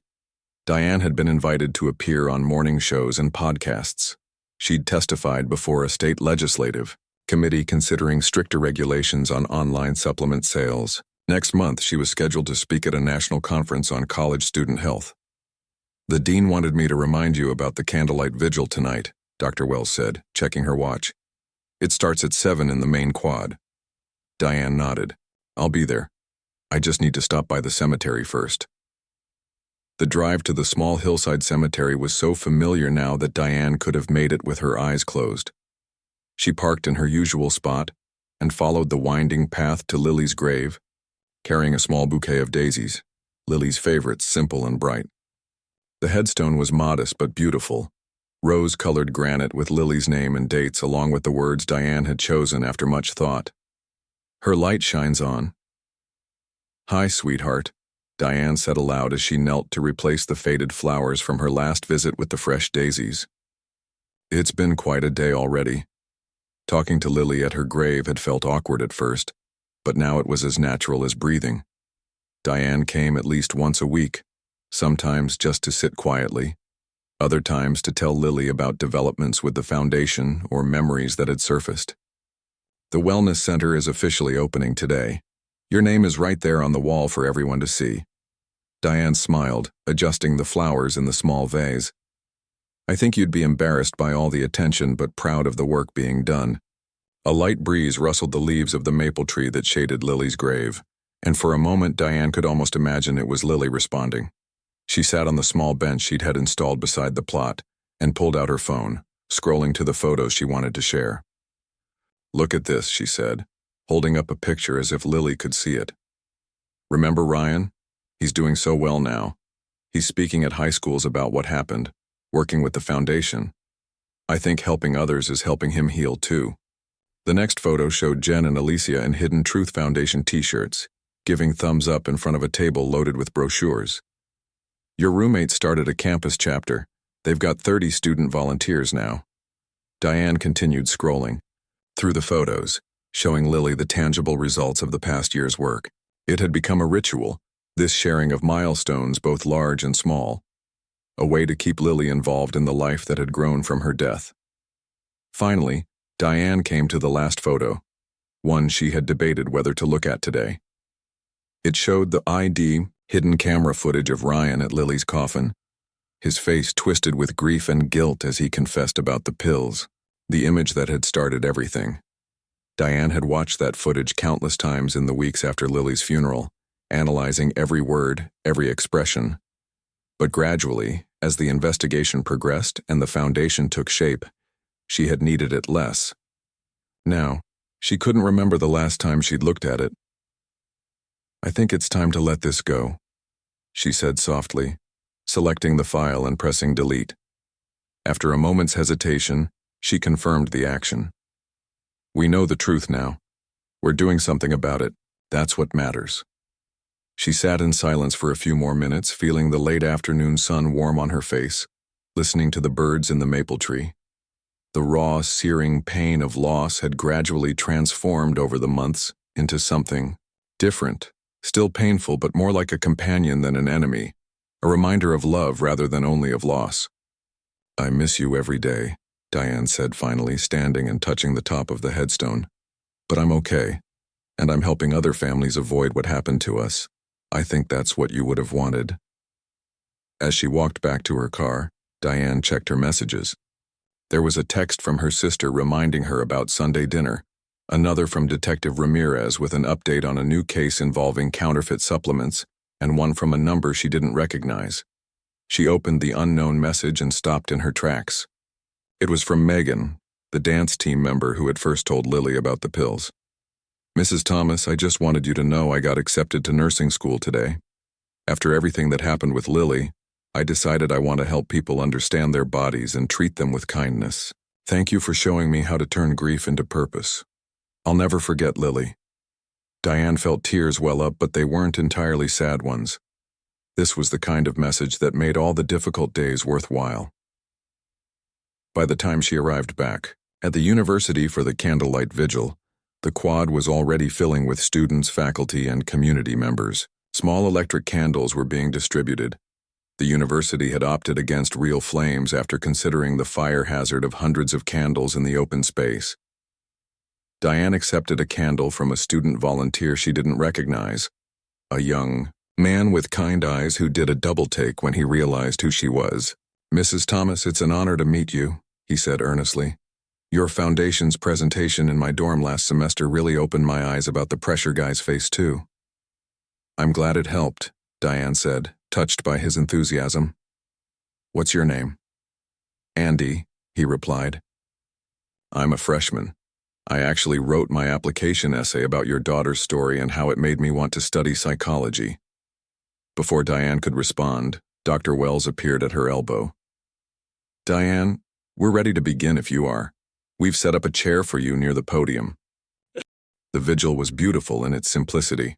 Diane had been invited to appear on morning shows and podcasts. She'd testified before a state legislative committee considering stricter regulations on online supplement sales. Next month, she was scheduled to speak at a national conference on college student health. "The dean wanted me to remind you about the candlelight vigil tonight," Dr. Wells said, checking her watch. "It starts at 7 in the main quad." Diane nodded. "I'll be there. I just need to stop by the cemetery first." The drive to the small hillside cemetery was so familiar now that Diane could have made it with her eyes closed. She parked in her usual spot and followed the winding path to Lily's grave, carrying a small bouquet of daisies, Lily's favorites, simple and bright. The headstone was modest but beautiful, rose-colored granite with Lily's name and dates along with the words Diane had chosen after much thought. "Her light shines on." "Hi, sweetheart," Diane said aloud as she knelt to replace the faded flowers from her last visit with the fresh daisies. It's been quite a day already. Talking to Lily at her grave had felt awkward at first, but now it was as natural as breathing. Diane came at least once a week, sometimes just to sit quietly, other times to tell Lily about developments with the foundation or memories that had surfaced. "The Wellness Center is officially opening today. Your name is right there on the wall for everyone to see." Diane smiled, adjusting the flowers in the small vase. "I think you'd be embarrassed by all the attention but proud of the work being done." A light breeze rustled the leaves of the maple tree that shaded Lily's grave, and for a moment Diane could almost imagine it was Lily responding. She sat on the small bench she'd had installed beside the plot and pulled out her phone, scrolling to the photos she wanted to share. "Look at this," she said, holding up a picture as if Lily could see it. "Remember Ryan? He's doing so well now. He's speaking at high schools about what happened, working with the foundation. I think helping others is helping him heal too." The next photo showed Jen and Alicia in Hidden Truth Foundation t-shirts, giving thumbs up in front of a table loaded with brochures. "Your roommates started a campus chapter. They've got 30 student volunteers now." Diane continued scrolling through the photos, showing Lily the tangible results of the past year's work. It had become a ritual, this sharing of milestones both large and small, a way to keep Lily involved in the life that had grown from her death. Finally, Diane came to the last photo, one she had debated whether to look at today. It showed the ID hidden camera footage of Ryan at Lily's coffin, his face twisted with grief and guilt as he confessed about the pills, the image that had started everything. Diane had watched that footage countless times in the weeks after Lily's funeral, analyzing every word, every expression. But gradually, as the investigation progressed and the foundation took shape, she had needed it less. Now, she couldn't remember the last time she'd looked at it. "I think it's time to let this go," she said softly, selecting the file and pressing delete. After a moment's hesitation, she confirmed the action. "We know the truth now. We're doing something about it. That's what matters." She sat in silence for a few more minutes, feeling the late afternoon sun warm on her face, listening to the birds in the maple tree. The raw, searing pain of loss had gradually transformed over the months into something different, still painful but more like a companion than an enemy, a reminder of love rather than only of loss. "I miss you every day," Diane said finally, standing and touching the top of the headstone. "But I'm okay, and I'm helping other families avoid what happened to us. I think that's what you would have wanted." As she walked back to her car, Diane checked her messages. There was a text from her sister reminding her about Sunday dinner, another from Detective Ramirez with an update on a new case involving counterfeit supplements, and one from a number she didn't recognize. She opened the unknown message and stopped in her tracks. It was from Megan, the dance team member who had first told Lily about the pills. "Mrs. Thomas, I just wanted you to know I got accepted to nursing school today. After everything that happened with Lily, I decided I want to help people understand their bodies and treat them with kindness. Thank you for showing me how to turn grief into purpose. I'll never forget Lily." Diane felt tears well up, but they weren't entirely sad ones. This was the kind of message that made all the difficult days worthwhile. By the time she arrived back at the university for the candlelight vigil, the quad was already filling with students, faculty, and community members. Small electric candles were being distributed. The university had opted against real flames after considering the fire hazard of hundreds of candles in the open space. Diane accepted a candle from a student volunteer she didn't recognize, a young man with kind eyes who did a double-take when he realized who she was. "Mrs. Thomas, it's an honor to meet you," he said earnestly. "Your foundation's presentation in my dorm last semester really opened my eyes about the pressure guys face too." "I'm glad it helped," Diane said, touched by his enthusiasm. "What's your name?" "Andy," he replied. "I'm a freshman. I actually wrote my application essay about your daughter's story and how it made me want to study psychology." Before Diane could respond, Dr. Wells appeared at her elbow. "Diane, we're ready to begin if you are. We've set up a chair for you near the podium." The vigil was beautiful in its simplicity.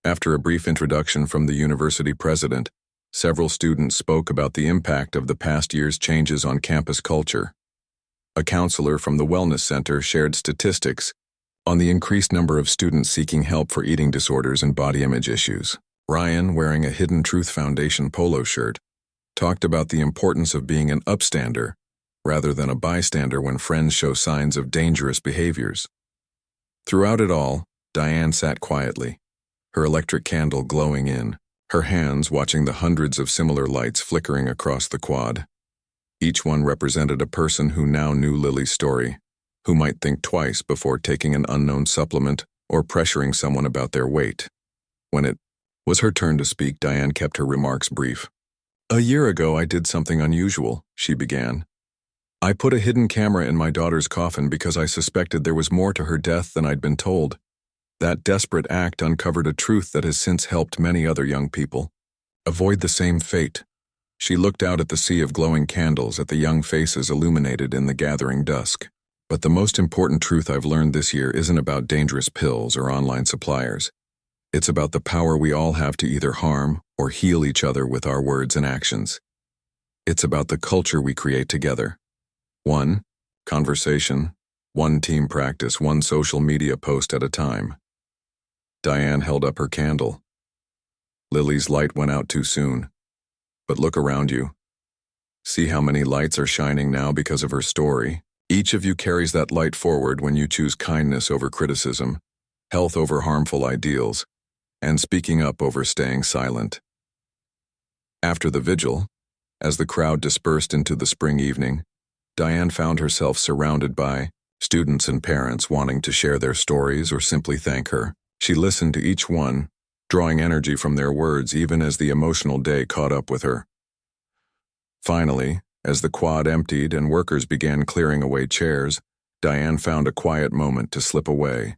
After a brief introduction from the university president, several students spoke about the impact of the past year's changes on campus culture. A counselor from the Wellness Center shared statistics on the increased number of students seeking help for eating disorders and body image issues. Ryan, wearing a Hidden Truth Foundation polo shirt, talked about the importance of being an upstander rather than a bystander when friends show signs of dangerous behaviors. Throughout it all, Diane sat quietly, her electric candle glowing in, her hands watching the hundreds of similar lights flickering across the quad. Each one represented a person who now knew Lily's story, who might think twice before taking an unknown supplement or pressuring someone about their weight. When it was her turn to speak, Diane kept her remarks brief. "A year ago, I did something unusual," she began. "I put a hidden camera in my daughter's coffin because I suspected there was more to her death than I'd been told. That desperate act uncovered a truth that has since helped many other young people avoid the same fate." She looked out at the sea of glowing candles, at the young faces illuminated in the gathering dusk. "But the most important truth I've learned this year isn't about dangerous pills or online suppliers. It's about the power we all have to either harm or heal each other with our words and actions. It's about the culture we create together. One conversation, one team practice, one social media post at a time." Diane held up her candle. Lily's light went out too soon. But look around you. See how many lights are shining now because of her story. Each of you carries that light forward when you choose kindness over criticism, health over harmful ideals, and speaking up over staying silent. After the vigil, as the crowd dispersed into the spring evening, Diane found herself surrounded by students and parents wanting to share their stories or simply thank her. She listened to each one, drawing energy from their words even as the emotional day caught up with her. Finally, as the quad emptied and workers began clearing away chairs, Diane found a quiet moment to slip away.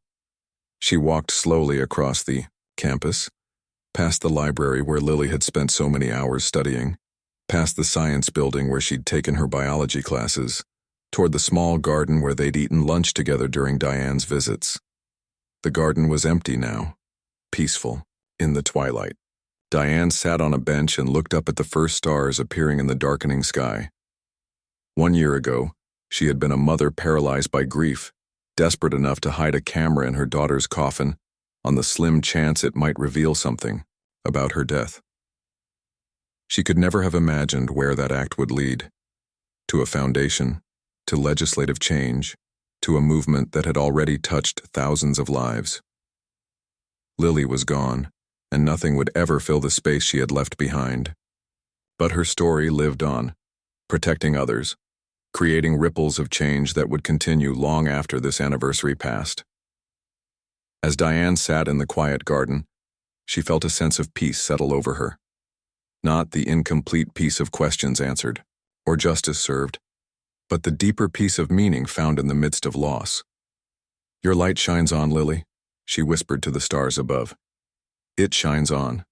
She walked slowly across the campus, past the library where Lily had spent so many hours studying, past the science building where she'd taken her biology classes, toward the small garden where they'd eaten lunch together during Diane's visits. The garden was empty now, peaceful, in the twilight. Diane sat on a bench and looked up at the first stars appearing in the darkening sky. 1 year ago, she had been a mother paralyzed by grief, desperate enough to hide a camera in her daughter's coffin on the slim chance it might reveal something about her death. She could never have imagined where that act would lead. To a foundation, to legislative change, to a movement that had already touched thousands of lives. Lily was gone, and nothing would ever fill the space she had left behind. But her story lived on, protecting others, creating ripples of change that would continue long after this anniversary passed. As Diane sat in the quiet garden, She felt a sense of peace settle over her. Not the incomplete peace of questions answered, or justice served, but the deeper peace of meaning found in the midst of loss. "Your light shines on, Lily," she whispered to the stars above. "It shines on."